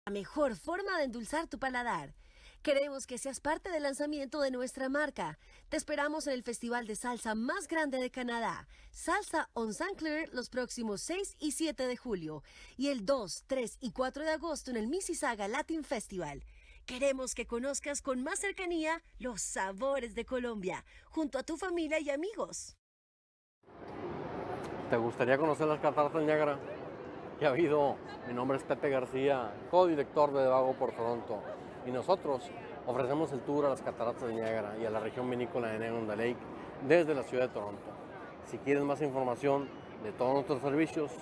La mejor forma de endulzar tu paladar. Queremos que seas parte del lanzamiento de nuestra marca. Te esperamos en el festival de salsa más grande de Canadá, Salsa on St. Clair, los próximos 6 y 7 de julio, y el 2, 3 y 4 de agosto en el Mississauga Latin Festival. Queremos que conozcas con más cercanía los sabores de Colombia, junto a tu familia y amigos. ¿Te gustaría conocer las cataratas del Niágara? ¿Qué ha habido? Mi nombre es Pepe García, codirector de Vago por Toronto, y nosotros ofrecemos el tour a las cataratas del Niágara y a la región vinícola de Niagara Lake desde la ciudad de Toronto. Si quieres más información de todos nuestros servicios,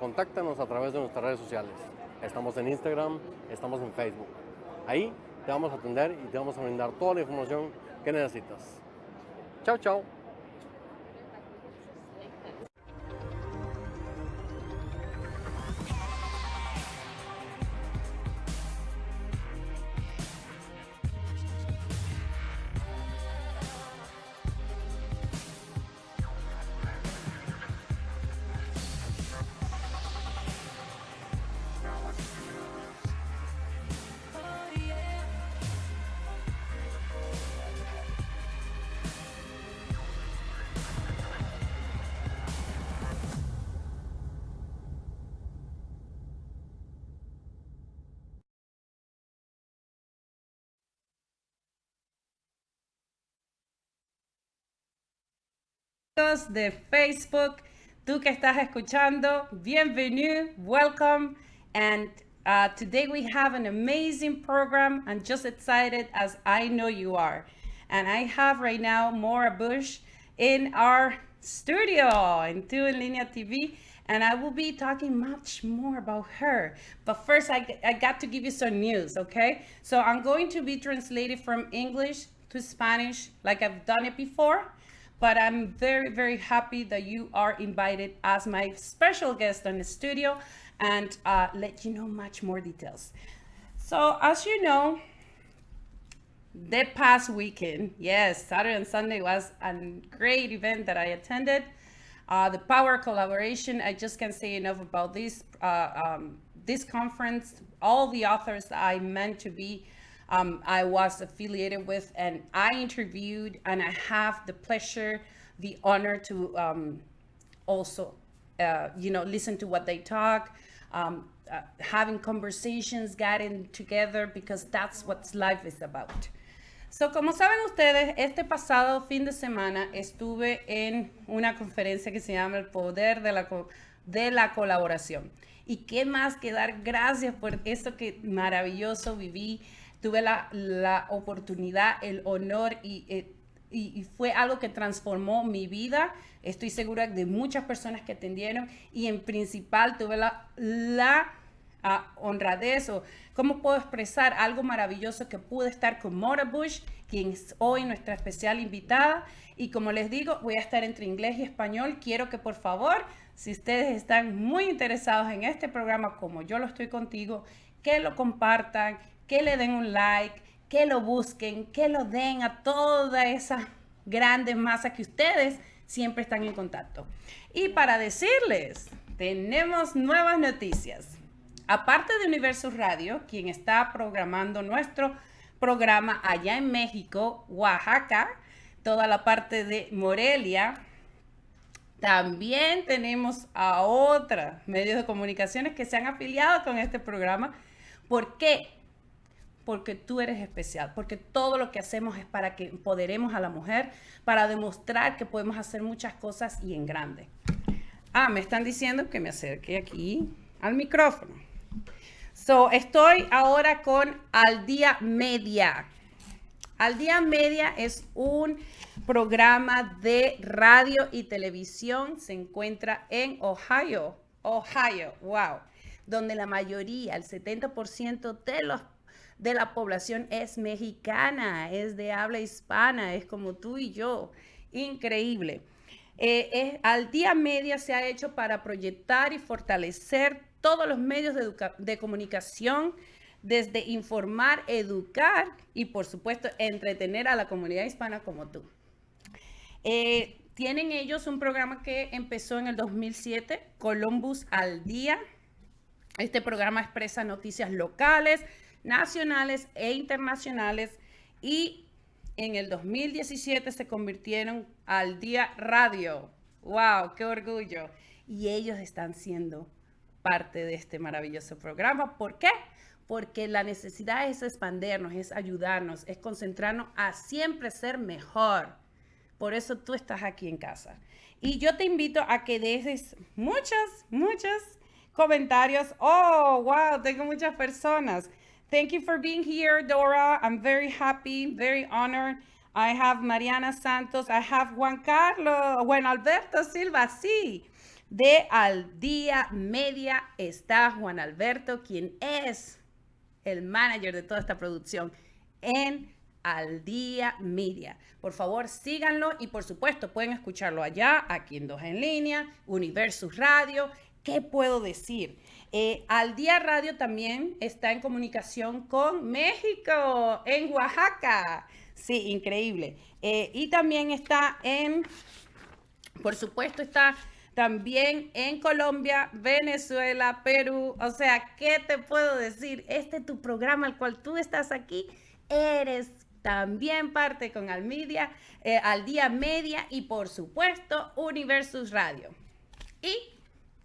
contáctanos a través de nuestras redes sociales. Estamos en Instagram, estamos en Facebook. Ahí te vamos a atender y te vamos a brindar toda la información que necesitas. Chao, chao. De Facebook, tú que estás escuchando, bienvenue, welcome, and today we have an amazing program. I'm just excited as I know you are. And I have right now Moira Bush in our studio in LINEA TV, and I will be talking much more about her. But first, I got to give you some news, okay? So I'm going to be translated from English to Spanish like I've done it before. But I'm very, very happy that you are invited as my special guest on the studio and let you know much more details. So as you know, the past weekend, yes, Saturday and Sunday was a great event that I attended. The Power Collaboration, I just can't say enough about this conference. All the authors that I meant to be I was affiliated with, and I interviewed, and I have the pleasure, the honor to also, listen to what they talk, having conversations, getting together, because that's what life is about. So, como saben ustedes, este pasado fin de semana estuve en una conferencia que se llama El Poder de la Colaboración. Y qué más que dar gracias por esto que maravilloso viví. Tuve la oportunidad, el honor y fue algo que transformó mi vida. Estoy segura de muchas personas que atendieron y en principal tuve la honradez o cómo puedo expresar algo maravilloso que pude estar con Moira Bush, quien es hoy nuestra especial invitada. Y como les digo, voy a estar entre inglés y español. Quiero que por favor, si ustedes están muy interesados en este programa como yo lo estoy contigo, que lo compartan, que le den un like, que lo busquen, que lo den a toda esa grande masa que ustedes siempre están en contacto. Y para decirles, tenemos nuevas noticias. Aparte de Universo Radio, quien está programando nuestro programa allá en México, Oaxaca, toda la parte de Morelia, también tenemos a otros medios de comunicaciones que se han afiliado con este programa. ¿Por qué? Porque tú eres especial, porque todo lo que hacemos es para que empoderemos a la mujer, para demostrar que podemos hacer muchas cosas y en grande. Me están diciendo que me acerque aquí al micrófono. So, estoy ahora con Al Día Media. Al Día Media es un programa de radio y televisión. Se encuentra en Ohio, wow, donde la mayoría, el 70% de la población es mexicana, es de habla hispana, es como tú y yo. Increíble. Al Día Media se ha hecho para proyectar y fortalecer todos los medios de comunicación, desde informar, educar y, por supuesto, entretener a la comunidad hispana como tú. Tienen ellos un programa que empezó en el 2007, Columbus al Día. Este programa expresa noticias locales, nacionales e internacionales y en el 2017 se convirtieron al Día Radio. ¡Wow! ¡Qué orgullo! Y ellos están siendo parte de este maravilloso programa. ¿Por qué? Porque la necesidad es expandernos, es ayudarnos, es concentrarnos a siempre ser mejor. Por eso tú estás aquí en casa. Y yo te invito a que dejes muchos comentarios. Oh, wow, tengo muchas personas. Thank you for being here, Dora. I'm very happy, very honored. I have Mariana Santos. I have Juan Alberto Silva, sí. De Al Día Media está Juan Alberto, quien es el manager de toda esta producción en Al Día Media. Por favor, síganlo y por supuesto pueden escucharlo allá, aquí en 2 en línea, Universus Radio. ¿Qué puedo decir? Al Día Radio también está en comunicación con México, en Oaxaca. Sí, increíble. Y también está por supuesto, está también en Colombia, Venezuela, Perú. O sea, ¿qué te puedo decir? Este es tu programa al cual tú estás aquí. Eres también parte con Al Día Media y por supuesto Universus Radio. Y,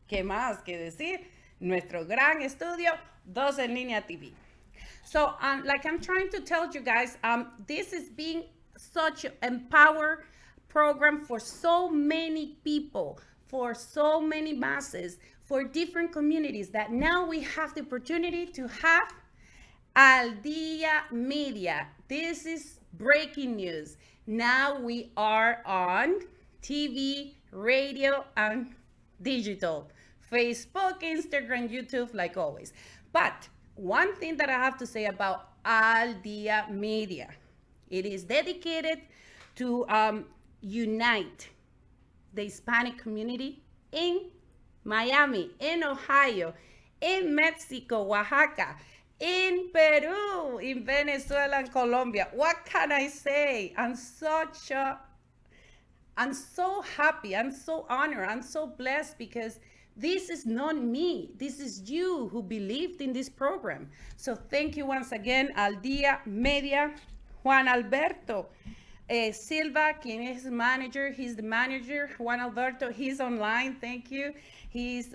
¿qué más que decir? Nuestro gran estudio, 2 en línea TV. So, like I'm trying to tell you guys, this is being such an empowered program for so many people, for so many masses, for different communities, that now we have the opportunity to have Al Día Media. This is breaking news. Now we are on TV, radio, and digital. Facebook, Instagram, YouTube, like always. But one thing that I have to say about Al Día Media, it is dedicated to unite the Hispanic community in Miami, in Ohio, in Mexico, Oaxaca, in Peru, in Venezuela, and Colombia. What can I say? I'm so happy, I'm so honored, I'm so blessed because this is not me. This is you who believed in this program. So thank you once again, Al Día Media. Juan Alberto Silva, quien es manager, he's the manager. Juan Alberto, he's online, thank you. He's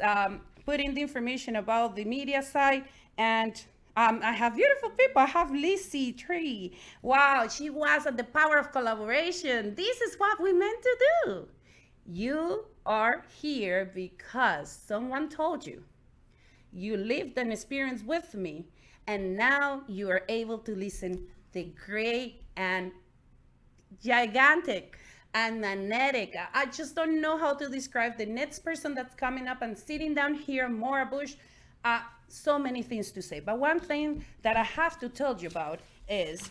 putting the information about the media side. And I have beautiful people. I have Lizzie Tree. Wow, she was at the power of collaboration. This is what we meant to do. You are here because someone told you. You lived an experience with me, and now you are able to listen the great and gigantic and magnetic. I just don't know how to describe the next person that's coming up and sitting down here, Moira Bush. So many things to say, but one thing that I have to tell you about is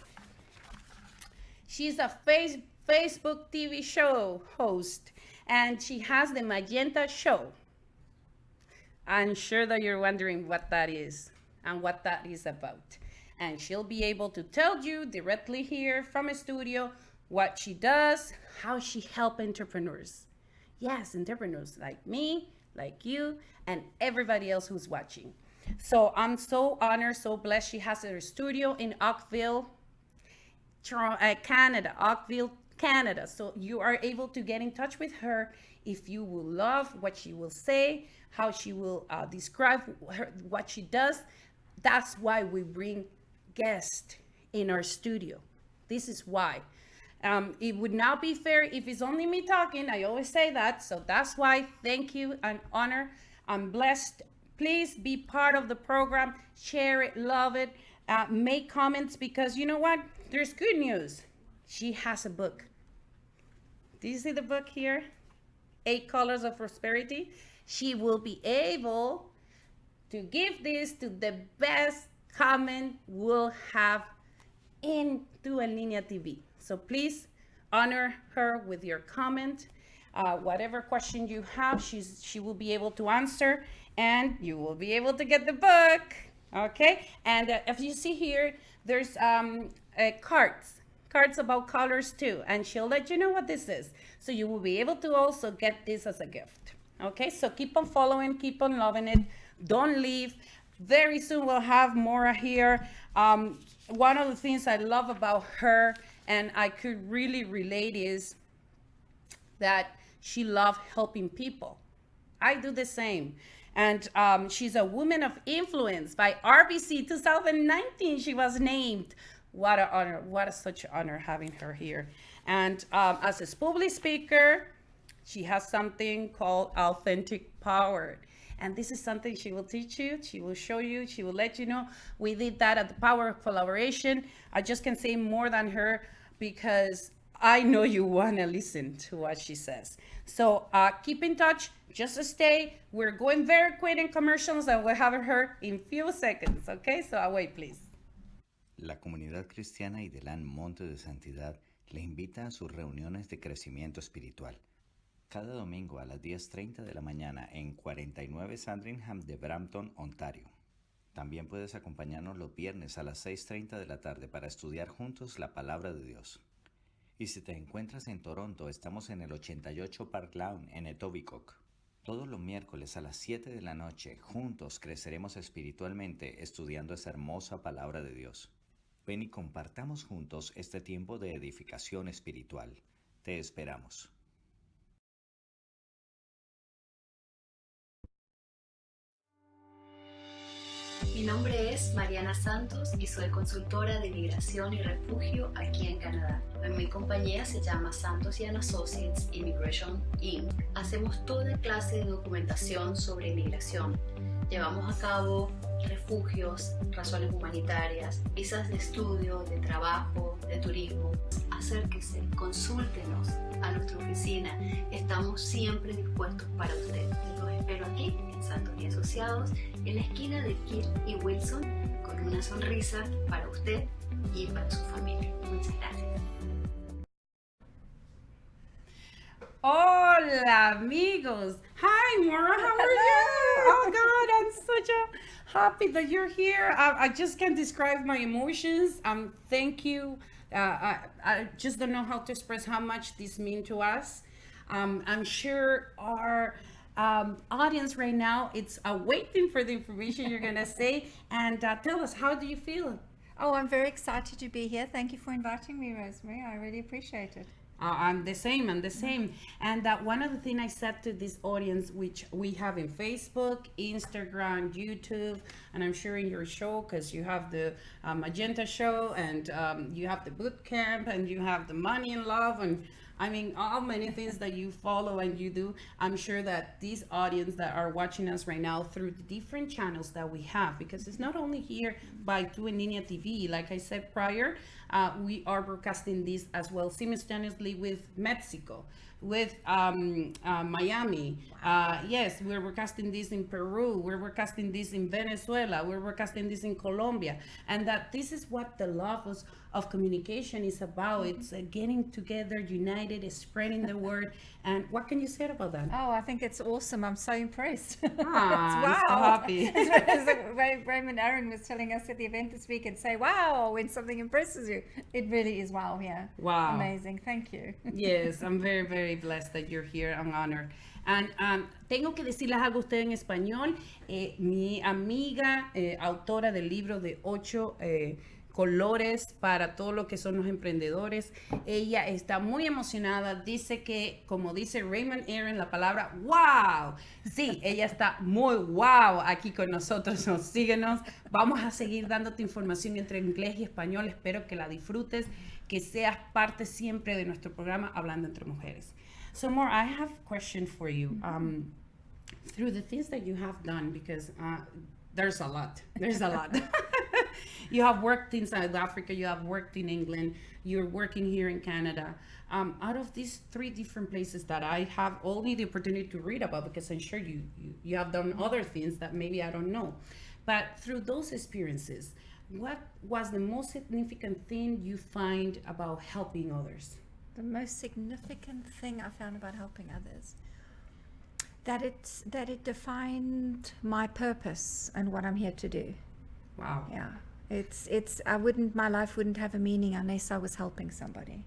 she's a Facebook TV show host, and she has the Magenta Show. I'm sure that you're wondering what that is and what that is about. And she'll be able to tell you directly here from a studio what she does, how she helps entrepreneurs. Yes, entrepreneurs like me, like you, and everybody else who's watching. So I'm so honored, so blessed. She has her studio in Oakville, Canada, Oakville, Canada. So you are able to get in touch with her if you will love what she will say, how she will describe what she does. That's why we bring guests in our studio. This is why. It would not be fair if it's only me talking. I always say that. So that's why, thank you and honor. I'm blessed. Please be part of the program. Share it, love it, make comments, because you know what? There's good news. She has a book. Do you see the book here? 8 Colors of Prosperity. She will be able to give this to the best comment we'll have into En Línea TV. So please honor her with your comment. Whatever question you have, she will be able to answer, and you will be able to get the book. Okay, and if you see here, there's cards about colors too, and she'll let you know what this is, so you will be able to also get this as a gift. Okay, so keep on following, keep on loving it. don't leave. Very soon we'll have Moira here. One of the things I love about her, and I could really relate, is that she loved helping people. I do the same. And she's a woman of influence by RBC 2019. She was named. What an honor. Such an honor having her here. And as a public speaker, she has something called Authentic Power. And this is something she will teach you. She will show you. She will let you know. We did that at the Power of Collaboration. I just can say more than her because I know you want to listen to what she says. So keep in touch. Just stay. We're going very quick in commercials and we'll have her in few seconds. Okay, so wait, please. La comunidad cristiana y del Monte de Santidad le invita a sus reuniones de crecimiento espiritual. Cada domingo a las 10:30 de la mañana en 49 Sandringham de Brampton, Ontario. También puedes acompañarnos los viernes a las 6:30 de la tarde para estudiar juntos la palabra de Dios. Y si te encuentras en Toronto, estamos en el 88 Park Lawn en Etobicoke. Todos los miércoles a las 7 de la noche, juntos creceremos espiritualmente estudiando esa hermosa palabra de Dios. Ven y compartamos juntos este tiempo de edificación espiritual. Te esperamos. Mi nombre es Mariana Santos y soy consultora de migración y refugio aquí en Canadá. Mi compañía se llama Santos & Associates Immigration Inc. Hacemos toda clase de documentación sobre inmigración. Llevamos a cabo refugios, razones humanitarias, visas de estudio, de trabajo, de turismo. Acérquese, consúltenos a nuestra oficina. Estamos siempre dispuestos para usted. Los espero aquí en Santos & Asociados, en la esquina de Kill y Wilson, con una sonrisa para usted y para su familia. Muchas gracias. Hola, amigos. Hi, Moira. How are you? Oh, God, I'm such happy that you're here. I just can't describe my emotions. Thank you. I just don't know how to express how much this means to us. I'm sure our audience right now, it's waiting for the information you're going to say. And tell us, how do you feel? Oh, I'm very excited to be here. Thank you for inviting me, Rosemary. I really appreciate it. I'm the same. And one of the things I said to this audience, which we have in Facebook, Instagram, YouTube, and I'm sure in your show, because you have the Magenta show, and you have the boot camp, and you have the Money and Love, and I mean, all many things that you follow and you do. I'm sure that this audience that are watching us right now through the different channels that we have, because it's not only here by doing LINEA TV, like I said prior, we are broadcasting this as well simultaneously with Mexico, with Miami. Yes, we're broadcasting this in Peru, we're broadcasting this in Venezuela, we're broadcasting this in Colombia, and that this is what the love of communication is about. It's getting together, united, spreading the word. And what can you say about that? Oh, I think it's awesome. I'm so impressed. I'm so happy. Raymond Aaron was telling us at the event this week, and say, wow, when something impresses you. It really is wow, yeah. Wow. Amazing. Thank you. Yes, I'm very, very blessed that you're here. I'm honored. And tengo que decirles algo a ustedes en español. Mi amiga, autora del libro de 8 colores para todo lo que son los emprendedores, ella está muy emocionada. Dice que, como dice Raymond Aaron, la palabra wow. Sí, ella está muy wow aquí con nosotros. Síguenos. Vamos a seguir dándote información entre inglés y español. Espero que la disfrutes, que seas parte siempre de nuestro programa Hablando Entre Mujeres. So, Moira, I have a question for you. Through the things that you have done, because there's a lot. You have worked in South Africa, you have worked in England, you're working here in Canada. Out of these 3 different places that I have only the opportunity to read about, because I'm sure you have done other things that maybe I don't know. But through those experiences, what was the most significant thing you find about helping others? The most significant thing I found about helping others, that it defined my purpose and what I'm here to do. Wow. Yeah. My life wouldn't have a meaning unless I was helping somebody.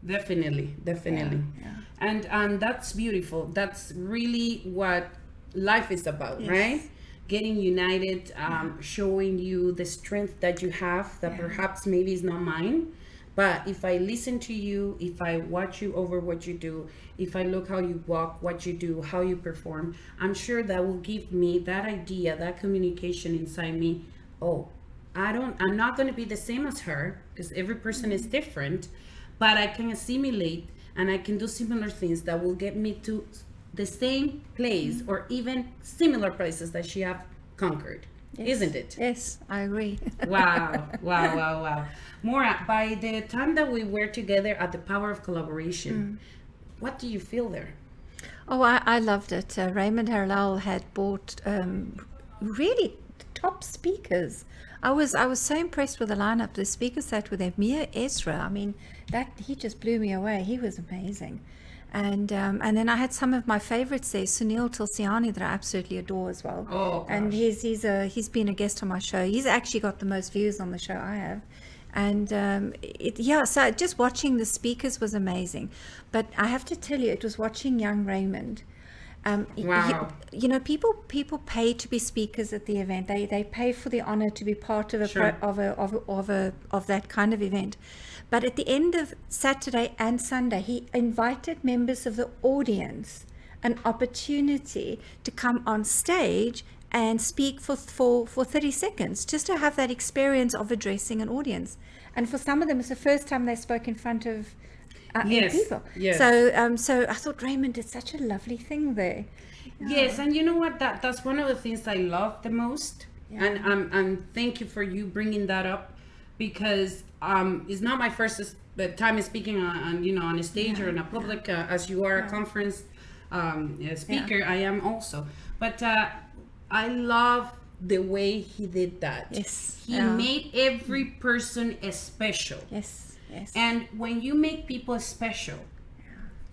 Definitely. Yeah. And that's beautiful. That's really what life is about, Yes. right? getting united, showing you the strength that you have that perhaps maybe is not mine. But if I listen to you, if I watch you over what you do, if I look how you walk, what you do, how you perform, I'm sure that will give me that idea, that communication inside me. Oh, I'm not going to be the same as her, because every person is different, but I can assimilate and I can do similar things that will get me to the same place or even similar places that she have conquered. Yes. Isn't it? Yes, I agree. Wow. Maura, by the time that we were together at the Power of Collaboration, what do you feel there? Oh, I loved it. Raymond Harrell had bought really top speakers. I was so impressed with the lineup. The speakers sat with Amir Ezra. I mean, he just blew me away. He was amazing. And then I had some of my favorites there, Sunil Tulsiani, that I absolutely adore as well. Oh, gosh. And he's been a guest on my show. He's actually got the most views on the show I have. And so just watching the speakers was amazing. But I have to tell you, it was watching young Raymond. Wow. You know, people pay to be speakers at the event. They pay for the honor to be part of of that kind of event. But at the end of Saturday and Sunday, he invited members of the audience an opportunity to come on stage and speak for 30 seconds, just to have that experience of addressing an audience. And for some of them, it's the first time they spoke in front of people. Yes. So I thought Raymond did such a lovely thing there. Yes, and you know what? That's one of the things I love the most. Yeah. And thank you for you bringing that up, because it's not my first time speaking on a stage or in a public as you are a conference speaker. I am also, but I love the way he did that. Yes. He made every person special. Yes. And when you make people special,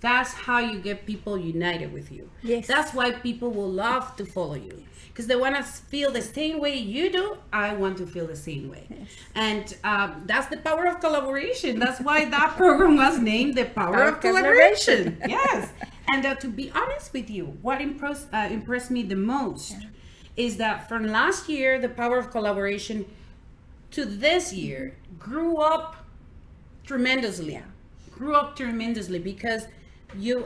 that's how you get people united with you. Yes. That's why people will love to follow you, because they want to feel the same way you do. I want to feel the same way. Yes. And that's the power of collaboration. That's why that program was named the Power of Collaboration. Yes. And to be honest with you, what impressed me the most is that from last year, the Power of Collaboration, to this year, grew up tremendously. Because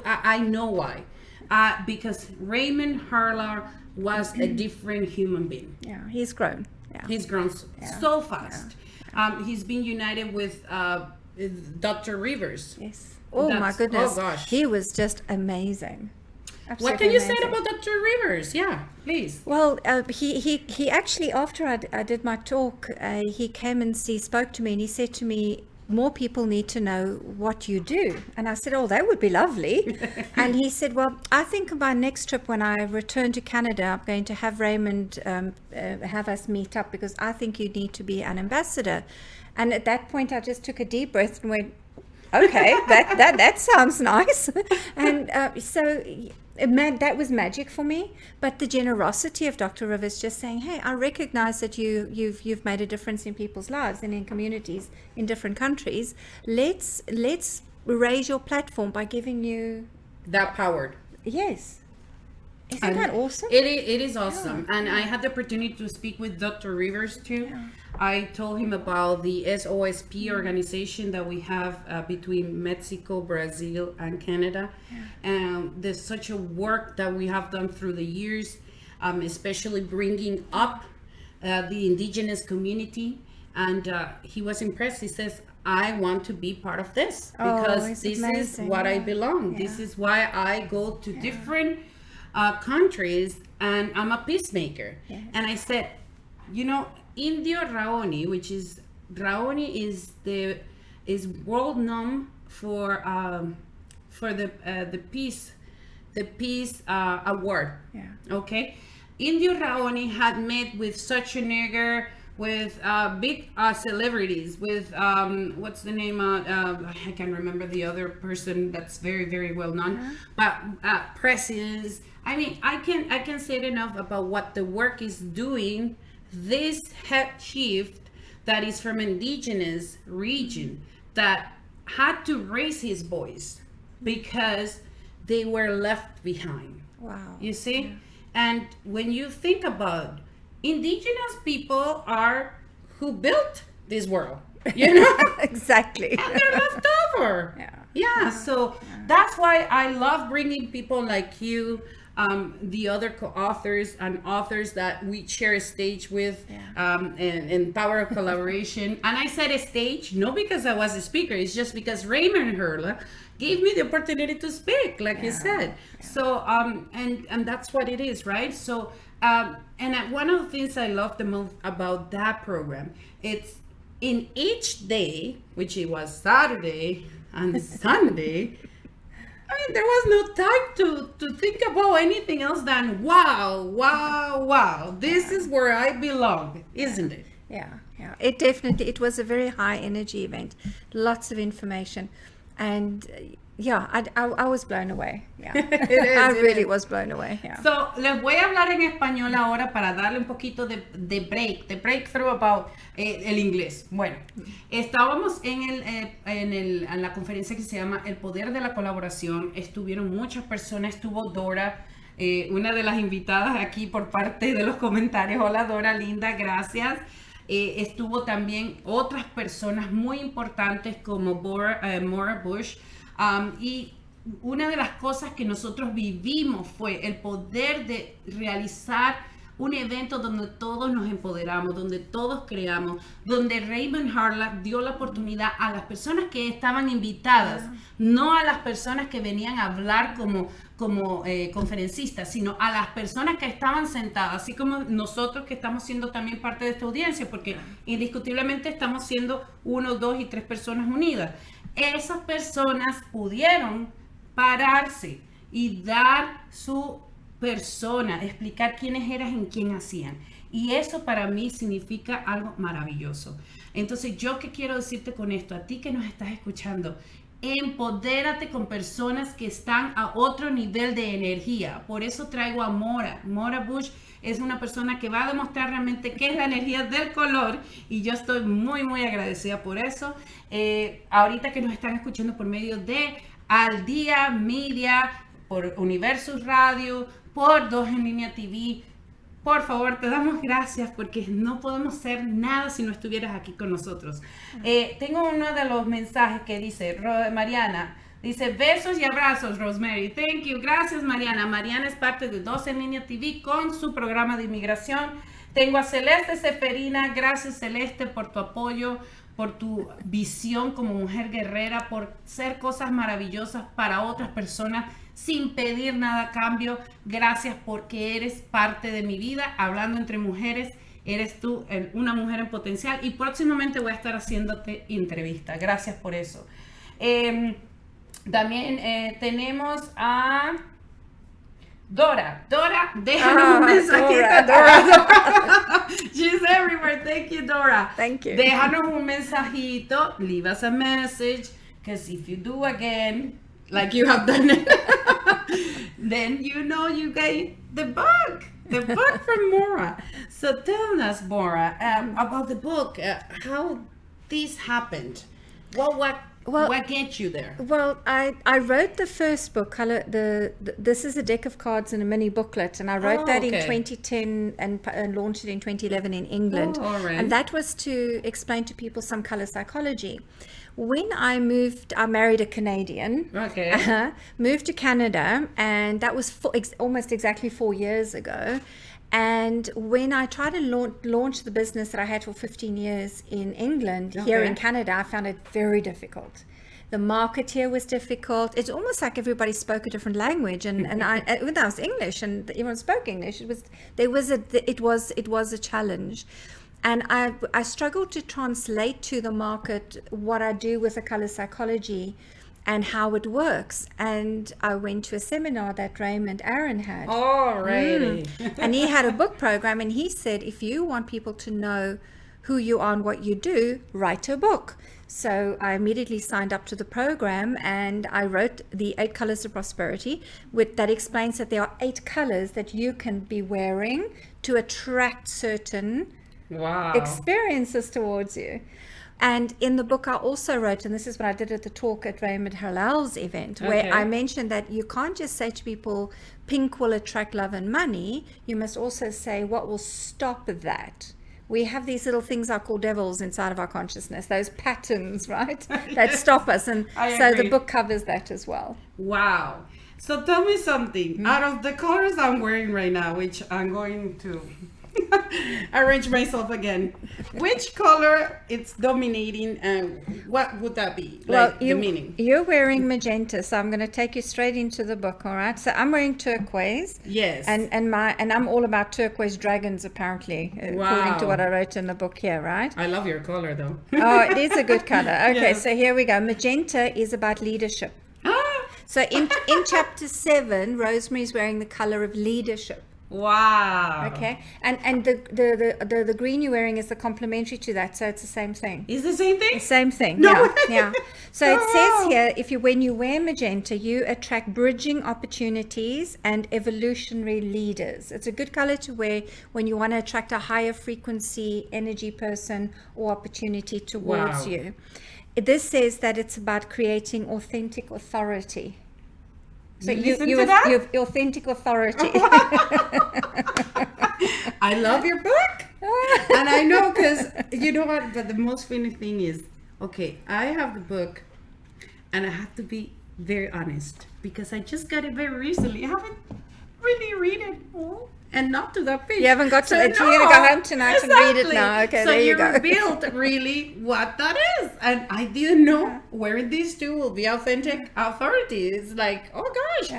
I know why. Because Raymond Harrell was a different human being. Yeah, he's grown. Yeah. He's grown so fast. He's been united with Dr. Rivers. Yes. Oh my goodness. Oh gosh. He was just amazing. Absolutely what can you say amazing. about Dr. Rivers? Yeah, please. Well, he actually, after I did my talk, he came and he spoke to me, and he said to me, more people need to know what you do. And I said, oh, that would be lovely. And he said, well, I think my next trip when I return to Canada, I'm going to have Raymond have us meet up, because I think you need to be an ambassador. And at that point, I just took a deep breath and went, okay, that sounds nice. And that was magic for me. But the generosity of Dr. Rivers just saying, hey, I recognize that you've made a difference in people's lives and in communities in different countries. Let's raise your platform by giving you that power. Yes. Isn't that awesome? It is awesome. Yeah. And I had the opportunity to speak with Dr. Rivers too. Yeah. I told him about the SOSP organization that we have between Mexico, Brazil, and Canada. Yeah. And there's such a work that we have done through the years, especially bringing up the indigenous community. And he was impressed. He says, I want to be part of this, because this amazing. Is what I belong. Yeah. This is why I go to different countries, and I'm a peacemaker. Yes. And I said, Indio Raoni, which is is world known for the peace award. Yeah. Okay. Indio Raoni had met with Schwarzenegger, with big celebrities, with what's the name? I can't remember the other person that's very, very well known, but presidents. I mean, I can say it enough about what the work is doing. This head chief that is from indigenous region that had to raise his voice because they were left behind. Wow. You see? And when you think about indigenous people are who built this world, you know? Exactly. And they're left over. So that's why I love bringing people like you, the other co-authors and authors that we share a stage with, and power of collaboration. And I said a stage, not because I was a speaker, it's just because Raymond Hurla gave me the opportunity to speak, like you said. So, and that's what it is, right? So, one of the things I love the most about that program, it's in each day, which it was Saturday and Sunday, I mean, there was no time to think about anything else than wow, this is where I belong, isn't it? Yeah. It was a very high energy event, lots of information, and I was blown away. I really was blown away. So, les voy a hablar en español ahora para darle un poquito de breakthrough about el inglés. Bueno, estábamos en la conferencia que se llama El Poder de la Colaboración. Estuvieron muchas personas, estuvo Dora, una de las invitadas aquí por parte de los comentarios. Hola Dora, linda, gracias. Estuvo también otras personas muy importantes como Moira Bush. Y una de las cosas que nosotros vivimos fue el poder de realizar un evento donde todos nos empoderamos, donde todos creamos, donde Raymond Harlock dio la oportunidad a las personas que estaban invitadas, no a las personas que venían a hablar como conferencistas, sino a las personas que estaban sentadas, así como nosotros que estamos siendo también parte de esta audiencia, porque indiscutiblemente estamos siendo 1, 2 y 3 personas unidas. Esas personas pudieron pararse y dar su persona, explicar quiénes eran y quién hacían. Y eso para mí significa algo maravilloso. Entonces, ¿yo qué quiero decirte con esto? A ti que nos estás escuchando, empodérate con personas que están a otro nivel de energía. Por eso traigo a Moira. Moira Bush es una persona que va a demostrar realmente qué es la energía del color, y yo estoy muy, muy agradecida por eso. Ahorita que nos están escuchando por medio de Al Día Media, por Universus Radio, por 2 en Línea TV, por favor, te damos gracias porque no podemos hacer nada si no estuvieras aquí con nosotros. Tengo uno de los mensajes que dice Mariana. Dice, besos y abrazos, Rosemarie. Thank you. Gracias, Mariana. Mariana es parte de 2 en Línea TV con su programa de inmigración. Tengo a Celeste Seferina. Gracias, Celeste, por tu apoyo, por tu visión como mujer guerrera, por hacer cosas maravillosas para otras personas sin pedir nada a cambio. Gracias porque eres parte de mi vida. Hablando entre mujeres, eres tú una mujer en potencial, y próximamente voy a estar haciéndote entrevista. Gracias por eso. También tenemos a Dora. Dora, déjanos un mensajito. Dora. She's everywhere. Thank you, Dora. Thank you. Déjanos un mensajito. Leave us a message. Because if you do again, like you have done it, then you know you get the book. The book from Moira. So tell us, Moira, about the book. How this happened. What gets you there? Well, I wrote the first book, this is a deck of cards and a mini booklet, and I wrote that in 2010 and launched it in 2011 in England. All right. And that was to explain to people some color psychology. When I moved, I married a Canadian. Okay. Moved to Canada, and that was almost exactly 4 years ago. And when I tried to launch the business that I had for 15 years in England, here in Canada, I found it very difficult. The market here was difficult. It's almost like everybody spoke a different language, and I was English and everyone spoke English. It was a challenge, and I struggled to translate to the market what I do with the color psychology and how it works. And I went to a seminar that Raymond Aaron had. Alrighty. And he had a book program, and he said, if you want people to know who you are and what you do, write a book. So I immediately signed up to the program, and I wrote the 8 Colors of Prosperity, that explains that there are 8 colors that you can be wearing to attract certain experiences towards you. And in the book, I also wrote, and this is what I did at the talk at Raymond Halal's event, where I mentioned that you can't just say to people, pink will attract love and money. You must also say what will stop that. We have these little things I call devils inside of our consciousness, those patterns, right, that stop us. And so the book covers that as well. Wow. So tell me something. Out of the colors I'm wearing right now, which I'm going to arrange myself again, which color it's dominating, and what would that be? Like, the meaning? You're wearing magenta, so I'm going to take you straight into the book. All right. So I'm wearing turquoise. Yes. And I'm all about turquoise dragons, apparently, according to what I wrote in the book here. Right. I love your color, though. Oh, it is a good color. Okay. So here we go. Magenta is about leadership. So in chapter 7, Rosemary's wearing the color of leadership. Wow. Okay. And the green you're wearing is the complementary to that, so it's the same thing. Is the same thing? The same thing. No. Yeah. So it says here, when you wear magenta, you attract bridging opportunities and evolutionary leaders. It's a good color to wear when you want to attract a higher frequency energy person or opportunity towards you. This says that it's about creating authentic authority. So you have authentic authority. I love your book. And I know, because you know what, but the most funny thing is, okay, I have the book and I have to be very honest because I just got it very recently. I haven't really read it all. And not to that page. You haven't got to it. You're going to go home tonight and read it now. Okay, so there you go. So you revealed really what that is. And I didn't know where these two will be authentic authority. It's like, oh gosh.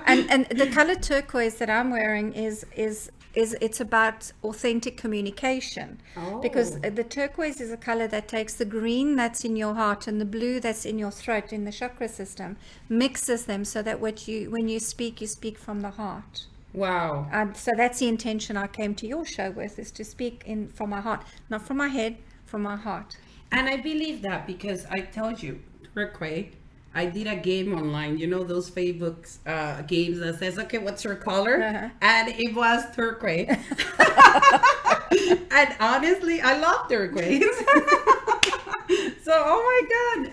And the color turquoise that I'm wearing is it's about authentic communication. Because the turquoise is a color that takes the green that's in your heart and the blue that's in your throat, in the chakra system, mixes them so that when you speak from the heart. Wow. So that's the intention I came to your show with, is to speak from my heart, not from my head, from my heart. And I believe that because I told you, turquoise, I did a game online, you know, those Facebook games that says, okay, what's your color? And it was turquoise. And honestly, I love turquoise. So, oh my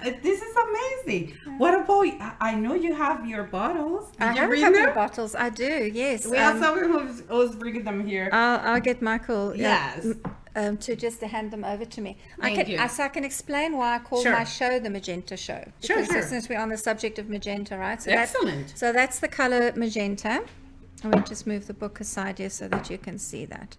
God, this is amazing. What about, I know you have your bottles. I have a couple of bottles. I do, yes. We have someone who's bringing them here. I'll get Michael yes. To just hand them over to me. Thank you. So I can explain why I call my show the Magenta Show. Sure. Since we're on the subject of magenta, right? So excellent. So that's the color magenta. Let me just move the book aside here so that you can see that.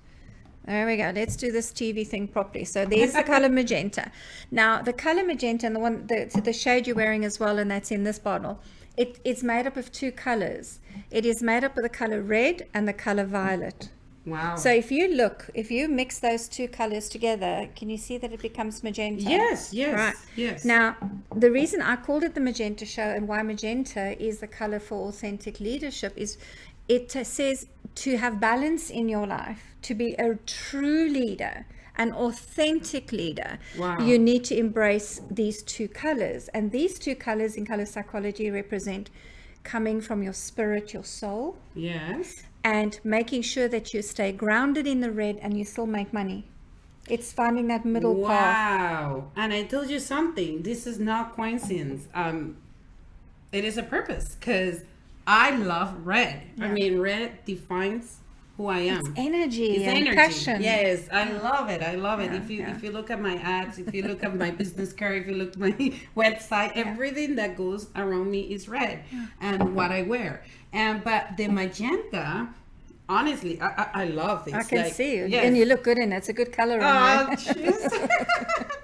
There we go. Let's do this TV thing properly. So there's the color magenta. Now, the color magenta and the shade you're wearing as well, and that's in this bottle, it's made up of two colors. It is made up of the color red and the color violet. Wow. So if you mix those two colors together, can you see that it becomes magenta? Yes. Right. Yes. Now, the reason I called it the Magenta Show and why magenta is the color for authentic leadership is it says to have balance in your life, to be a true leader, an authentic leader, you need to embrace these two colors. And these two colors in color psychology represent coming from your spirit, your soul. Yes. And making sure that you stay grounded in the red and you still make money. It's finding that middle path. Wow. And I told you something. This is not coincidence. It is a purpose because I love red. Yeah. I mean, red defines who I am. It's energy. It's and energy. Passion. Yes, I love it. I love it. If you look at my ads, if you look at my business card, if you look at my website, everything that goes around me is red, and what I wear. But the magenta, honestly, I love this. I can see you. Yes. And you look good in it. It's a good color on you.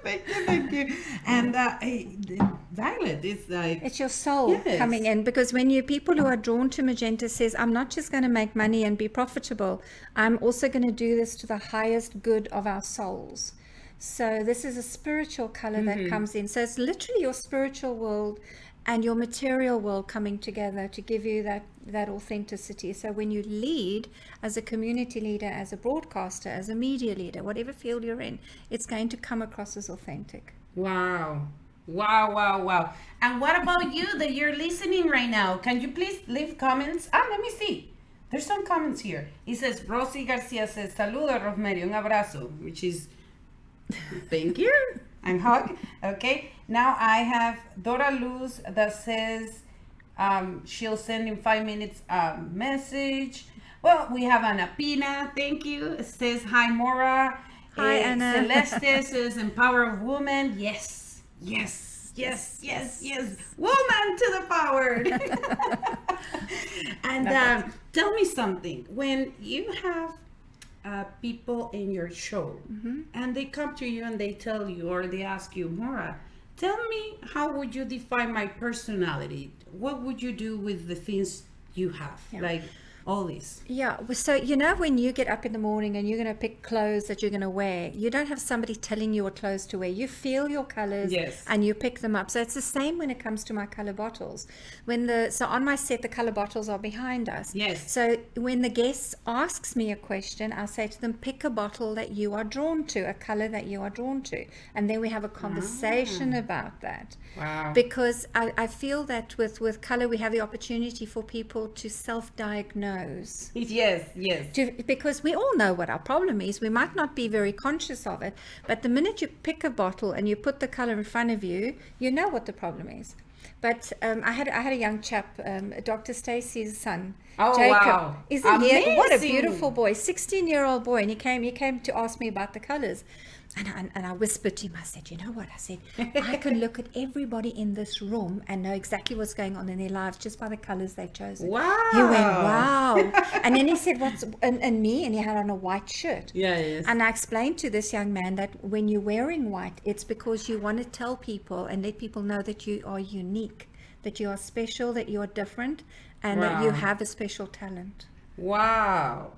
Thank you. And the violet is like... It's your soul coming in. Because when people who are drawn to magenta says, I'm not just going to make money and be profitable. I'm also going to do this to the highest good of our souls. So this is a spiritual color that comes in. So it's literally your spiritual world and your material world coming together to give you that authenticity. So when you lead as a community leader, as a broadcaster, as a media leader, whatever field you're in, it's going to come across as authentic. Wow. And what about you that you're listening right now? Can you please leave comments? Let me see. There's some comments here. It says, Rosy Garcia says, saludos, Rosemarie, un abrazo, which is Thank you. And hug. Okay. Now I have Dora Luz that says she'll send in 5 minutes a message. Well, we have Ana Pina. Thank you. It says, hi, Moira. Hi, Anna. Celeste says, empower of women. Yes. Yes. Yes. Yes. Yes. Woman to the power. And tell me something. When you have people in your show and they come to you and they tell you, or they ask you, Maura, tell me, how would you define my personality? What would you do with the things you have? Like all these. Yeah. So, you know, when you get up in the morning and you're going to pick clothes that you're going to wear, you don't have somebody telling you what clothes to wear. You feel your colors and you pick them up. So it's the same when it comes to my color bottles. So on my set, the color bottles are behind us. Yes. So when the guest asks me a question, I say to them, pick a bottle that you are drawn to, a color that you are drawn to. And then we have a conversation about that. Wow. Because I feel that with color, we have the opportunity for people to self-diagnose. Yes. Because we all know what our problem is. We might not be very conscious of it, but the minute you pick a bottle and you put the color in front of you, you know what the problem is. But I had a young chap, Dr. Stacy's son, Jacob. Wow. Isn't he? What a beautiful boy, 16-year-old boy, and he came to ask me about the colors. And I whispered to him, I said, you know what? I said, I can look at everybody in this room and know exactly what's going on in their lives just by the colors they've chosen. Wow. He went, wow. And then he said, and me? And he had on a white shirt. Yes. And I explained to this young man that when you're wearing white, it's because you want to tell people and let people know that you are unique, that you are special, that you are different, and that you have a special talent. Wow,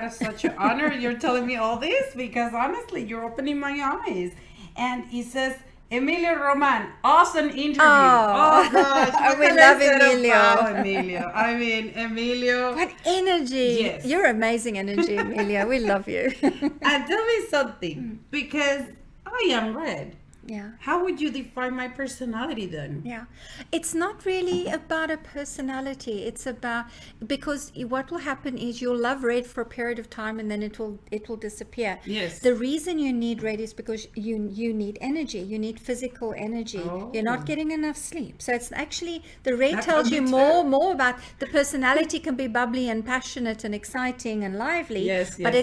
such an honor you're telling me all this, because honestly, you're opening my eyes. And he says, Emilio Roman, awesome interview. Oh gosh, we love Emilio. Emilio. I mean, Emilio. What energy. Yes. You're amazing energy, Emilio. We love you. And tell me something, because I am red. Yeah. How would you define my personality then? Yeah. It's not really about a personality. It's about, because what will happen is you'll love red for a period of time and then it will disappear. Yes. The reason you need red is because you need energy. You need physical energy. Oh. You're not getting enough sleep. So it's actually, the red tells you more about the personality. Can be bubbly and passionate and exciting and lively. Yes. But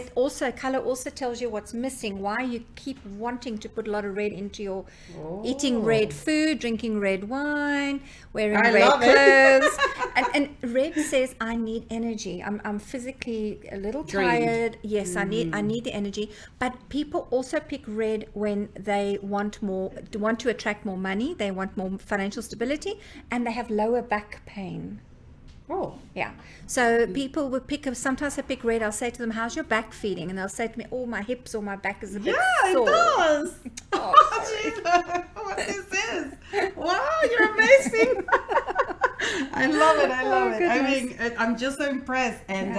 color also tells you what's missing, why you keep wanting to put a lot of red into your eating red food, drinking red wine, wearing red clothes. and red says, I need energy. I'm physically a little tired. Yes, I need the energy. But people also pick red when they want to attract more money, they want more financial stability, and they have lower back pain. Oh. Yeah. So people would sometimes I pick red, I'll say to them, how's your back feeling? And they'll say to me, oh, my hips or my back is a bit sore. It does. What is this? Wow, you're amazing. I love it. I mean, I'm just so impressed. And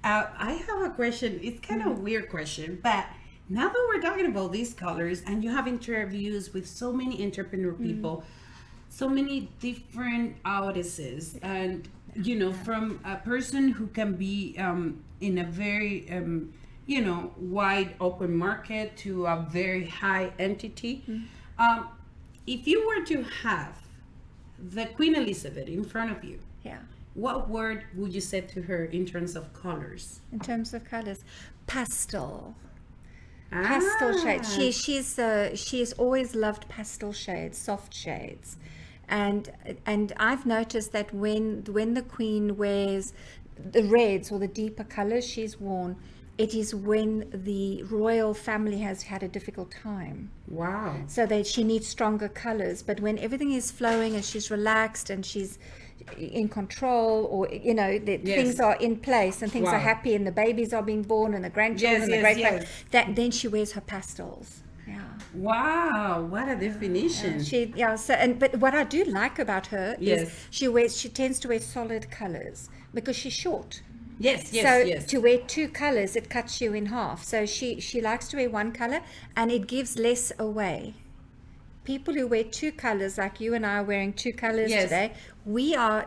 I have a question. It's kind of a weird question, but now that we're talking about these colors and you have interviews with so many entrepreneur people, so many different audiences, and you know, from a person who can be in a very wide open market to a very high entity. If you were to have the Queen Elizabeth in front of you, what word would you say to her in terms of colors? In terms of colors, pastel. Pastel shades. She's always loved pastel shades, soft shades. And I've noticed that when the Queen wears the reds or the deeper colors she's worn, it is when the royal family has had a difficult time. Wow. So that she needs stronger colors. But when everything is flowing and she's relaxed and she's in control, or things are in place and things are happy and the babies are being born and the grandchildren, then she wears her pastels. Yeah. Wow, what a definition. But what I do like about her is she tends to wear solid colors because she's short. Yes. To wear two colors, it cuts you in half. So she likes to wear one color and it gives less away. People who wear two colors, like you and I are wearing two colors today, we are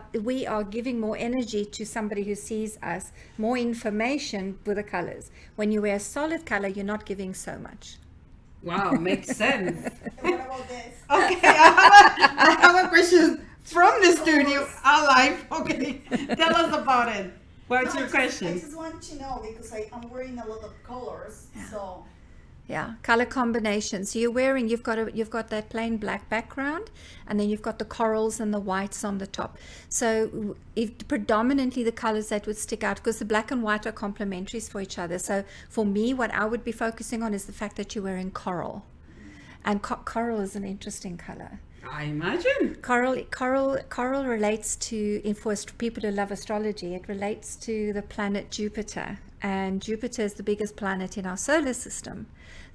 giving more energy to somebody who sees us, more information with the colors. When you wear a solid color, you're not giving so much. Wow, makes sense. What about this? Okay, I have a question from the studio, alive. Okay, tell us about it. What's your question? I just want to know because I'm wearing a lot of colors, so. Yeah, color combinations. So you've got that plain black background, and then you've got the corals and the whites on the top. So if predominantly the colors that would stick out, because the black and white are complementaries for each other. So for me, what I would be focusing on is the fact that you're wearing coral, and coral is an interesting color. I imagine. Coral relates to, for people who love astrology, it relates to the planet Jupiter, and Jupiter is the biggest planet in our solar system.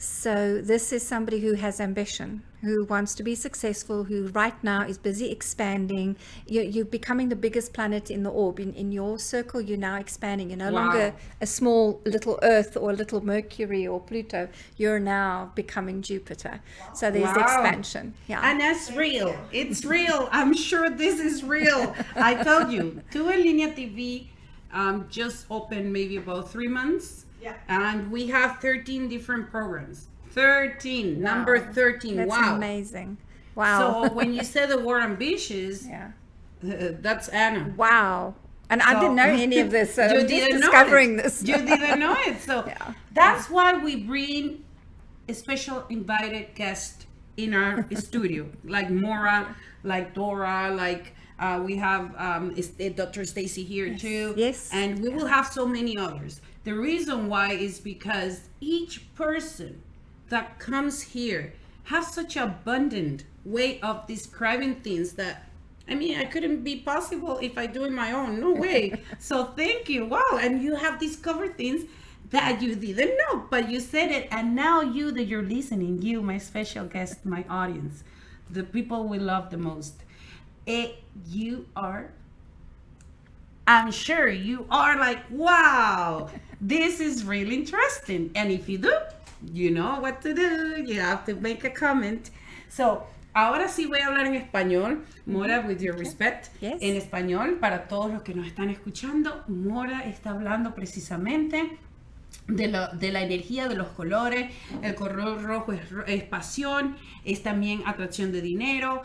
So this is somebody who has ambition, who wants to be successful, who right now is busy expanding. You're becoming the biggest planet in the orb. In your circle, you're now expanding. You're no longer a small little Earth or little Mercury or Pluto. You're now becoming Jupiter. So there's expansion. Yeah. And that's real. It's real. I'm sure this is real. I told you, Tu en Línea TV just opened maybe about 3 months. Yeah. And we have 13 different programs. 13, number 13. That's wow. amazing. Wow. So when you say the word ambitious, that's Anna. Wow. And I didn't know any of this, so I'm just discovering this. You didn't know it. So that's why we bring a special invited guest in our studio, like Moira, like Dora, like we have Dr. Stacy here too. Yes. And we will have so many others. The reason why is because each person that comes here has such abundant way of describing things that, I mean, I couldn't be possible if I do it my own. No way. So thank you. Wow. And you have discovered things that you didn't know, but you said it. And now you that you're listening, you, my special guest, my audience, the people we love the most, you are, I'm sure you are like, wow, this is really interesting. And if you do, you know what to do. You have to make a comment. So, ahora sí voy a hablar en español. Moira, with your respect. Yes. En español, para todos los que nos están escuchando, Moira está hablando precisamente de la energía de los colores. El color rojo es pasión, es también atracción de dinero,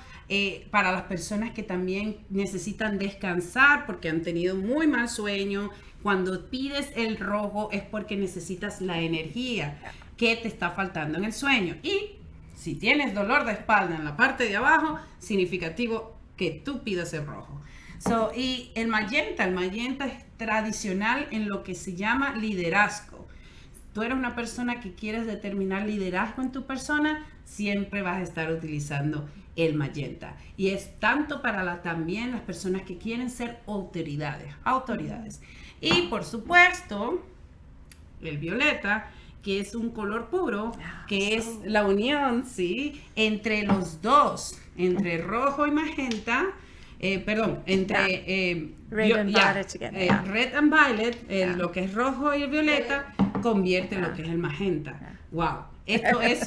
para las personas que también necesitan descansar porque han tenido muy mal sueño. Cuando pides el rojo es porque necesitas la energía que te está faltando en el sueño. Y si tienes dolor de espalda en la parte de abajo, significativo que tú pidas el rojo. Y el magenta es tradicional en lo que se llama liderazgo. Tú eres una persona que quieres determinar liderazgo en tu persona, siempre vas a estar utilizando el magenta. Y es tanto para también las personas que quieren ser autoridades. Y por supuesto, el violeta, que es un color puro, que es la unión, ¿sí?, entre los dos, entre rojo y magenta. Entre red and violet together. Red and violet, lo que es rojo y el violeta, convierte lo que es el magenta. Wow, esto es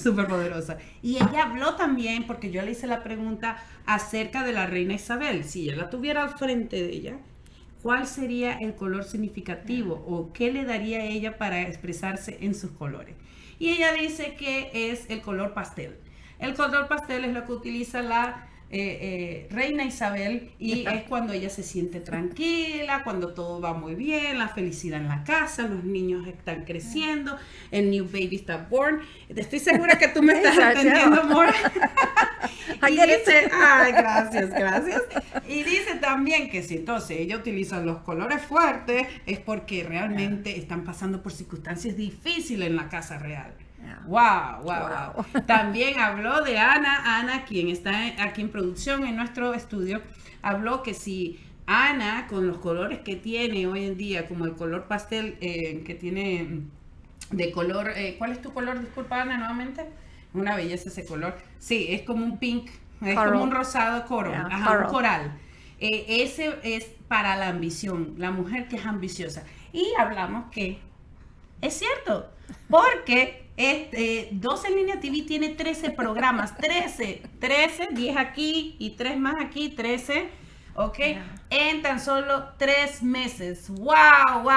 súper poderosa. Y ella habló también, porque yo le hice la pregunta acerca de la reina Isabel. Si ella la tuviera al frente de ella, ¿cuál sería el color significativo o qué le daría a ella para expresarse en sus colores? Y ella dice que es el color pastel. El color pastel es lo que utiliza la reina Isabel, y es cuando ella se siente tranquila, cuando todo va muy bien, la felicidad en la casa, los niños están creciendo, el new baby está born. Estoy segura que tú me estás entendiendo, Moira. Y dice, gracias. Y dice también que si entonces ella utiliza los colores fuertes es porque realmente están pasando por circunstancias difíciles en la casa real. Wow. También habló de Ana, quien está aquí en producción en nuestro estudio, habló que si Ana, con los colores que tiene hoy en día, como el color pastel que tiene de color, ¿cuál es tu color? Disculpa, Ana, nuevamente. Una belleza ese color. Sí, es como un pink, es como un rosado coral. Un coral. Ese es para la ambición, la mujer que es ambiciosa. Y hablamos que es cierto, porque 12 en Línea TV tiene 13 programas, 13, 10 aquí y 3 más aquí, 13, ¿ok? En tan solo 3 meses. ¡Wow!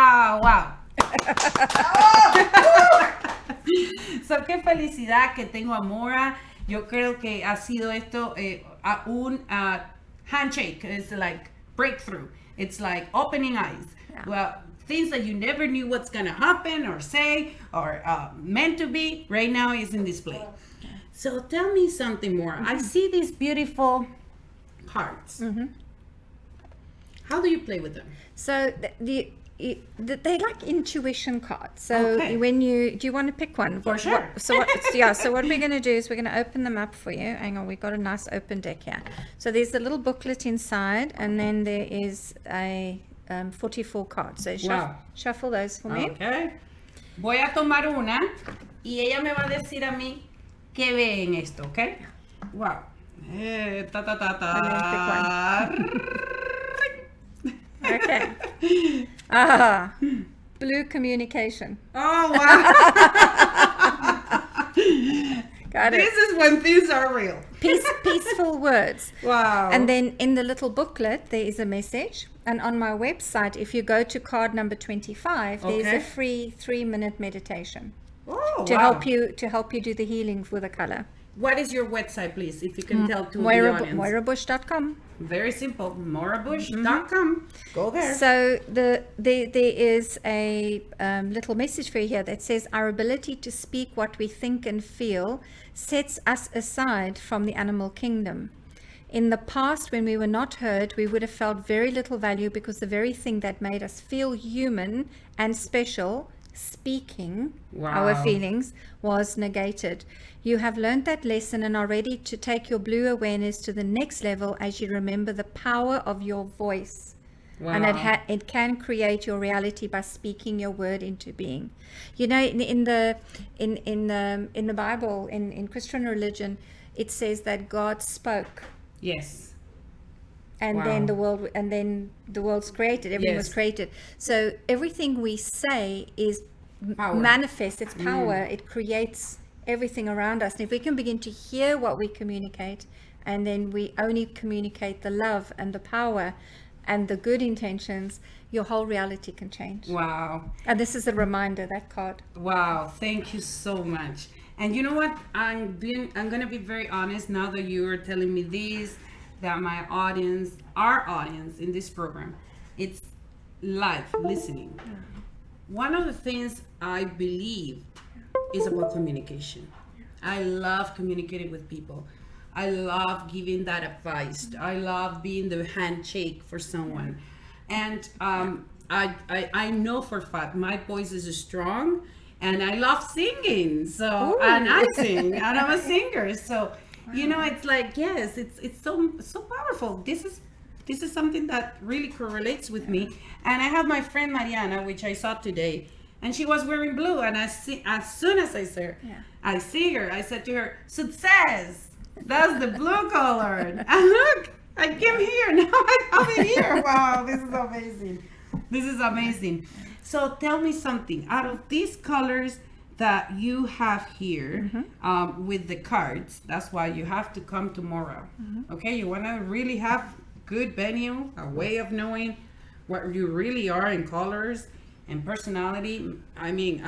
So, qué felicidad que tengo a Moira. Yo creo que ha sido esto un handshake. It's like breakthrough. It's like opening eyes. Yeah. Well, things that you never knew what's going to happen or say or meant to be, right now is in display. So tell me something more. I see these beautiful cards. How do you play with them? So they're like intuition cards. So Okay. when do you want to pick one? For sure. So what we're going to do is we're going to open them up for you. Hang on, we've got a nice open deck here. So there's a little booklet inside, and then there is a 44 cards. So shuffle those for me. Okay. Voy a tomar una y ella me va a decir a mí qué ve en esto, ¿ok? Wow. Okay. Blue communication. Oh, wow. Got it. This is when things are real. Peaceful words. Wow. And then in the little booklet, there is a message. And on my website, if you go to card number 25, there's Okay. a free 3-minute meditation to help you do the healing for the color. What is your website, please, if you can tell to the audience? MoiraBush.com. Very simple. MoiraBush.com. Go there. So there is a little message for you here that says, our ability to speak what we think and feel sets us aside from the animal kingdom. In the past, when we were not heard, we would have felt very little value because the very thing that made us feel human and special, speaking our feelings, was negated. You have learned that lesson and are ready to take your blue awareness to the next level as you remember the power of your voice. And it can create your reality by speaking your word into being. You know, in the Bible, in Christian religion, it says that God spoke. Yes. And then the world's created. Everything was created. So everything we say is manifest. It's power. It creates everything around us. And if we can begin to hear what we communicate, and then we only communicate the love and the power and the good intentions, your whole reality can change. Wow. And this is a reminder, that card. Wow. Thank you so much. And you know what? I'm going to be very honest now that you are telling me this, that my audience, our audience in this program, it's live listening. One of the things I believe is about communication. I love communicating with people. I love giving that advice. I love being the handshake for someone. And I know for a fact my voice is strong, and I love singing. So and I sing, and I'm a singer. So you know, it's like, yes, it's so powerful. This is something that really correlates with me. And I have my friend Mariana, which I saw today, and she was wearing blue. And as soon as I see her, I said to her, "Success! That's the blue color." And look, I came here. Now I have it here. Wow, this is amazing. This is amazing. So tell me something. Out of these colors that you have here with the cards, that's why you have to come tomorrow. Okay, you want to really have good venue, a way of knowing what you really are in colors and personality. I mean,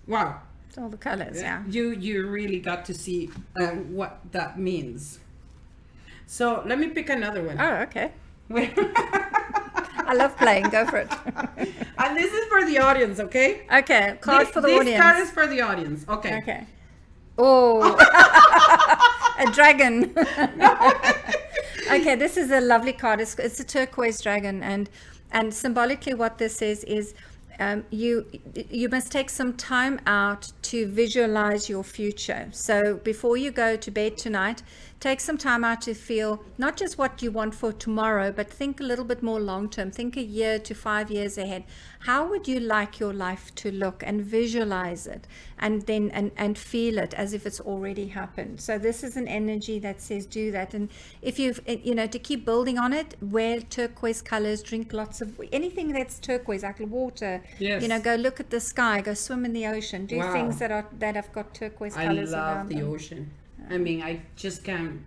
wow. It's all the colors, yeah. You really got to see what that means. So let me pick another one. Oh, okay. I love playing. Go for it. And this is for the audience, okay? Okay, card for the audience. This card is for the audience. Okay. Okay. Oh, a dragon. Okay, this is a lovely card. It's a turquoise dragon, and symbolically, what this says is, you must take some time out to visualize your future. So before you go to bed tonight, take some time out to feel not just what you want for tomorrow, but think a little bit more long term. Think a year to 5 years ahead. How would you like your life to look, and visualize it, and then and feel it as if it's already happened. So this is an energy that says do that. And if to keep building on it, wear turquoise colors, drink lots of anything that's turquoise, like water. Yes. Go look at the sky, go swim in the ocean, do things that have got turquoise colors around I love the ocean. I mean, I just can't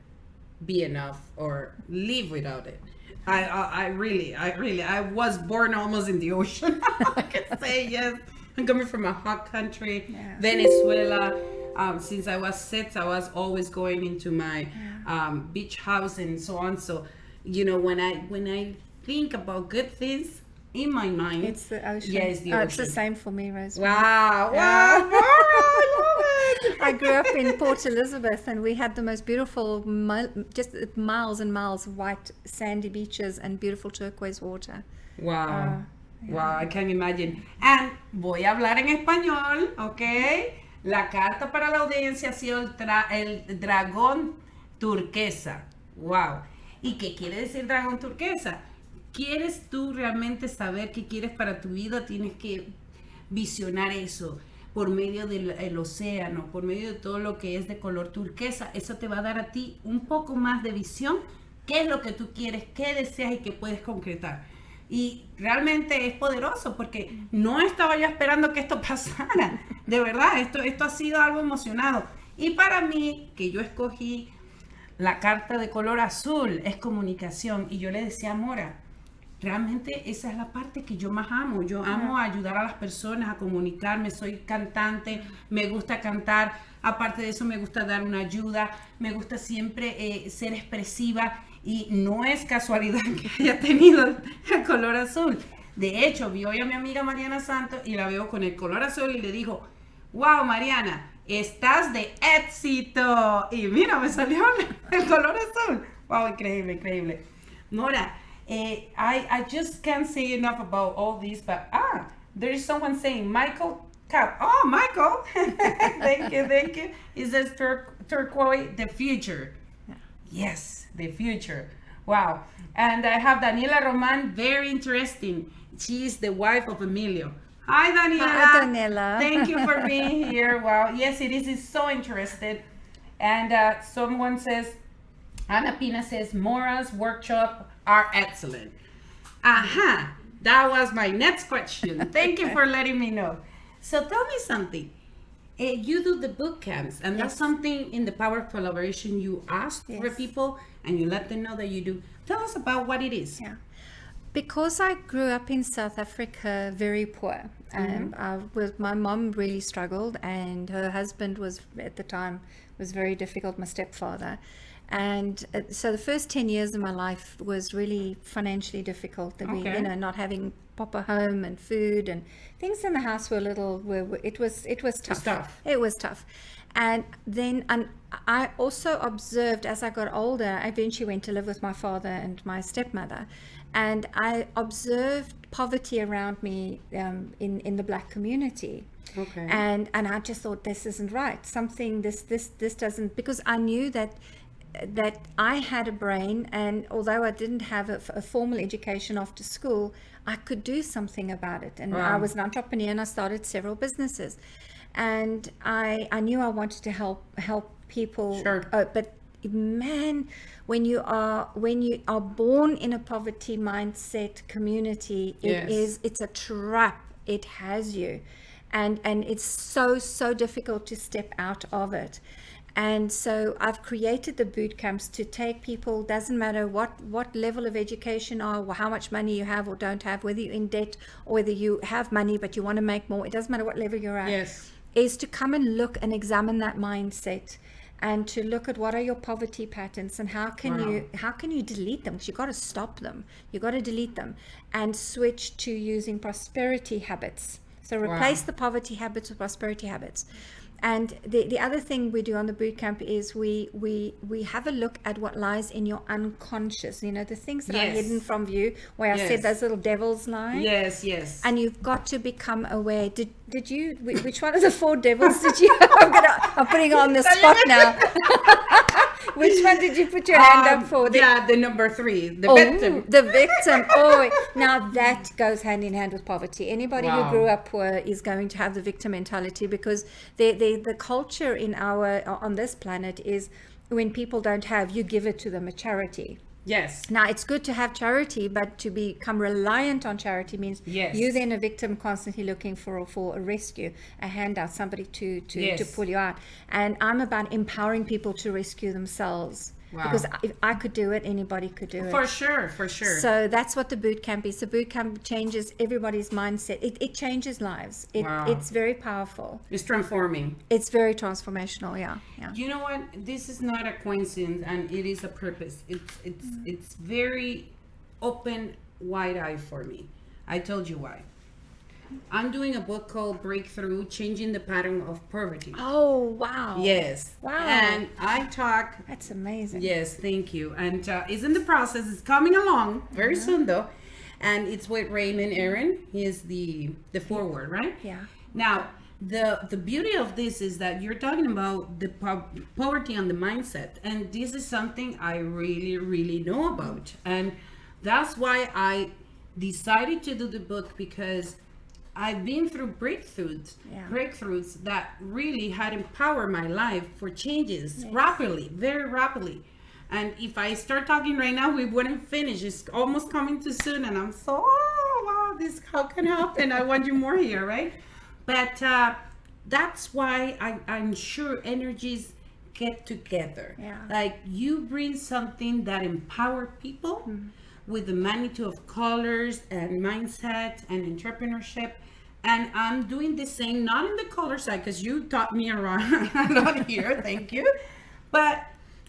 be enough or live without it. I really, I was born almost in the ocean. I can say yes. I'm coming from a hot country, Venezuela. Since I was 6, I was always going into my beach house and so on. So, when I think about good things in my mind, It's the ocean. Yeah, it's the ocean. It's the same for me, Rosemary. Wow, Maura, I love it. I grew up in Port Elizabeth, and we had the most beautiful, just miles and miles of white sandy beaches and beautiful turquoise water. Wow. Wow, I can imagine. And voy a hablar en español, ¿ok? La carta para la audiencia ha sido el dragón turquesa. Wow. ¿Y qué quiere decir dragón turquesa? ¿Quieres tú realmente saber qué quieres para tu vida? Tienes que visionar eso por medio del océano, por medio de todo lo que es de color turquesa. Eso te va a dar a ti un poco más de visión. ¿Qué es lo que tú quieres? ¿Qué deseas y qué puedes concretar? Y realmente es poderoso porque no estaba yo esperando que esto pasara. De verdad, esto ha sido algo emocionado. Y para mí, que yo escogí la carta de color azul, es comunicación. Y yo le decía a Mora, realmente esa es la parte que yo más amo. Yo amo ayudar a las personas a comunicarme. Soy cantante, me gusta cantar. Aparte de eso, me gusta dar una ayuda. Me gusta siempre ser expresiva. Y no es casualidad que haya tenido el color azul. De hecho, vi hoy a mi amiga Mariana Santos y la veo con el color azul y le dijo, wow, Mariana, estás de éxito. Y mira, me salió el color azul. Wow, increíble, increíble. Mora, I just can't say enough about all this, but there is someone saying, Michael Cap. Oh, Michael. Thank you. It says turquoise, the future. Yes, the future. Wow. And I have Daniela Roman, very interesting. She's the wife of Emilio. Hi, Daniela. Hi, Daniela. Thank you for being here. Wow. Yes, it is. It's so interested. And someone says, Ana Pina says, Mora's workshop are excellent. Aha. That was my next question. Thank you for letting me know. So tell me something. You do the boot camps, and that's something in the Power of Collaboration you ask for people, and you let them know that you do. Tell us about what it is. Yeah. Because I grew up in South Africa very poor, my mom really struggled, and her husband was, at the time, was very difficult, my stepfather. And so the first 10 years of my life was really financially difficult. That we, not having proper home and food and things in the house were a little. It was tough. It was tough. And then I also observed as I got older. I eventually went to live with my father and my stepmother, and I observed poverty around me in the Black community. Okay. And I just thought, this isn't right. Something this doesn't, because I knew that I had a brain, and although I didn't have a formal education after school, I could do something about it. And I was an entrepreneur, and I started several businesses. And I knew I wanted to help people. Sure. But man, when you are born in a poverty mindset community, it's a trap. It has you, and it's so difficult to step out of it. And so I've created the boot camps to take people, doesn't matter what level of education or how much money you have or don't have, whether you're in debt or whether you have money but you want to make more, it doesn't matter what level you're at, is to come and look and examine that mindset and to look at what are your poverty patterns and how can you delete them, because you've got to stop them, you've got to delete them and switch to using prosperity habits. So replace the poverty habits with prosperity habits. And the other thing we do on the boot camp is we have a look at what lies in your unconscious, the things that are hidden from view, where I said those little devils lie. Yes. And you've got to become aware. Did you, which one of the 4 devils did you, I'm putting on the spot now. Which one did you put your hand up for? The number 3, the victim. The victim. Oh, now that goes hand in hand with poverty. Anybody who grew up poor is going to have the victim mentality, because the culture on this planet is when people don't have, you give it to them, a charity. Yes. Now, it's good to have charity, but to become reliant on charity means you're then a victim constantly looking for a rescue, a handout, somebody to pull you out. And I'm about empowering people to rescue themselves. Wow. Because if I could do it, anybody could do it. For sure. So that's what the boot camp is. The boot camp changes everybody's mindset. It changes lives. Wow. It's very powerful. It's transforming. It's very transformational. Yeah. You know what? This is not a coincidence, and it is a purpose. It's very open, wide eye for me. I told you why. I'm doing a book called Breakthrough: Changing the Pattern of Poverty. Oh, wow. Yes. Wow. And I talk. That's amazing. Yes, thank you. And it's in the process. It's coming along very soon, though. And it's with Raymond Aaron. He is the forward, right? Yeah. Now, the beauty of this is that you're talking about the poverty and the mindset. And this is something I really, really know about. And that's why I decided to do the book, because I've been through breakthroughs that really had empowered my life for changes rapidly, very rapidly. And if I start talking right now, we wouldn't finish. It's almost coming too soon, and I'm so, wow, this how can happen? I want you more here, right? But that's why I'm sure energies get together. Yeah. Like, you bring something that empower people with the magnitude of colors and mindset and entrepreneurship. And I'm doing the same, not in the color side, because you taught me around a lot here, thank you. But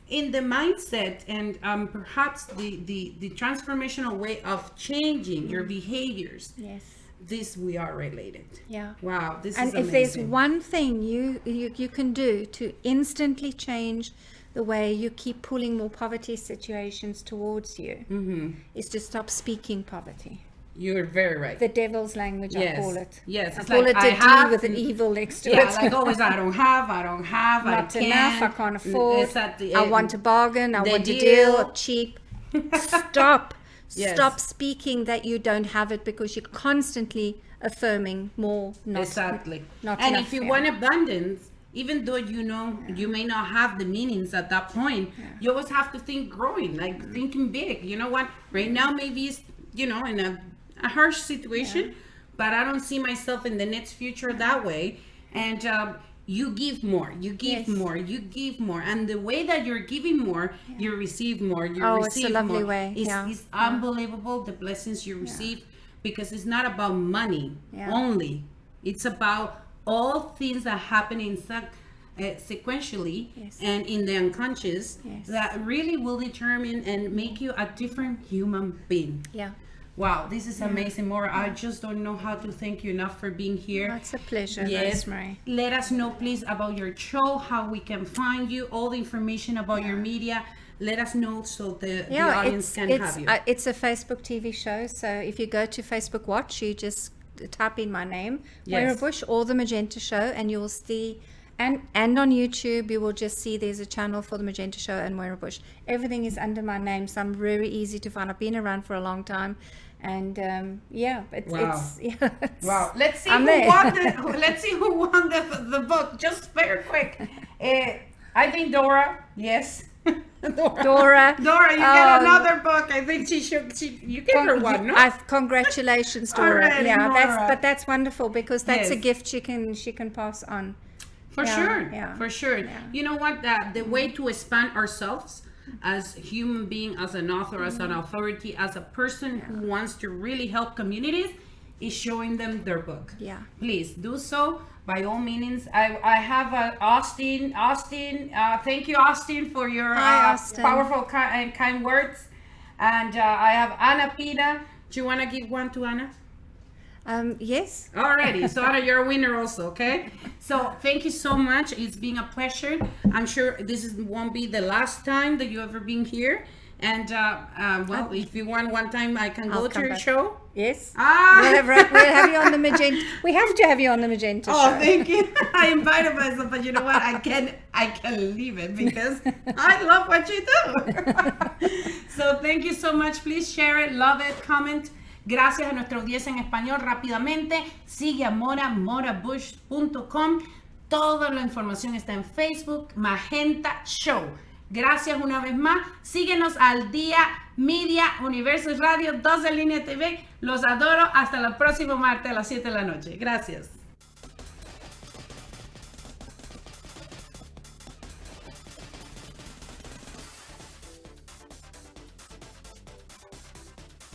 in the mindset and perhaps the transformational way of changing your behaviors. Yes. This, we are related. Yeah. Wow, this And is if amazing. there's one thing you can do to instantly change the way you keep pulling more poverty situations towards you, is to stop speaking poverty. You're very right. The devil's language, Yes. I call it. Yes, I it's call like, it I a D have- with an evil next to Yeah, it. like always, I don't have, Not I can't. enough, I can't afford, Exactly. I want a bargain, I the want a deal. deal, cheap. Stop. Yes. Stop speaking that you don't have it, because you're constantly affirming more, not Exactly. not And enough, if you yeah. want abundance, even though you know you may not have the meanings at that point, you always have to think growing, like thinking big. You know what? Right now, maybe it's, in a harsh situation, but I don't see myself in the next future that way. And you give more, you give more, you give more. And the way that you're giving more, you receive more, you receive it's a lovely more. way. It's unbelievable, the blessings you receive, because it's not about money only. It's about all things that happen in sequentially and in the unconscious that really will determine and make you a different human being. Yeah. Wow, this is amazing, Moira. I just don't know how to thank you enough for being here. It's a pleasure, Yes. Rosemarie. Let us know, please, about your show, how we can find you, all the information about your media. Let us know so the audience can have you. It's a Facebook TV show, so if you go to Facebook Watch, you just type in my name, Moira Bush, or the Magenta Show, and you will see, and on YouTube, you will just see there's a channel for the Magenta Show and Moira Bush. Everything is under my name, so I'm very easy to find. I've been around for a long time, and Wow. Let's see I'm who there. won let's see who won the book. Just very quick. I think Dora. Yes. Dora, you get another book. I think you gave her one, no? Congratulations, Dora. Alrighty, Yeah, Moira. that's wonderful, because that's a Yes. gift she can pass on. For Yeah, sure. You know what? The way to expand ourselves as human being, as an author, as an authority, as a person who wants to really help communities, is showing them their book. Yeah. Please do so. By all means, I have Austin. Thank you, Austin, for your Hi, Austin. powerful and kind words. And I have Anna Pina. Do you want to give one to Anna? Yes. Alrighty, so Anna, you're a winner also, okay? So thank you so much. It's been a pleasure. I'm sure won't be the last time that you ever been here. And well, if you want one time, I can go I'll to come your back. show. Yes. Ah! We'll have you on the Magenta. We have to have you on the Magenta Oh, show. thank you. I invited myself, but you know what? I can leave it because I love what you do. So thank you so much. Please share it, love it, comment. Gracias a nuestra audiencia en español. Rápidamente, sigue a morabush.com. Toda la información está en Facebook, Magenta Show. Gracias una vez más. Síguenos al día, Media, Universo Radio, 2 de Línea TV. Los adoro. Hasta el próximo martes a las 7 de la noche. Gracias.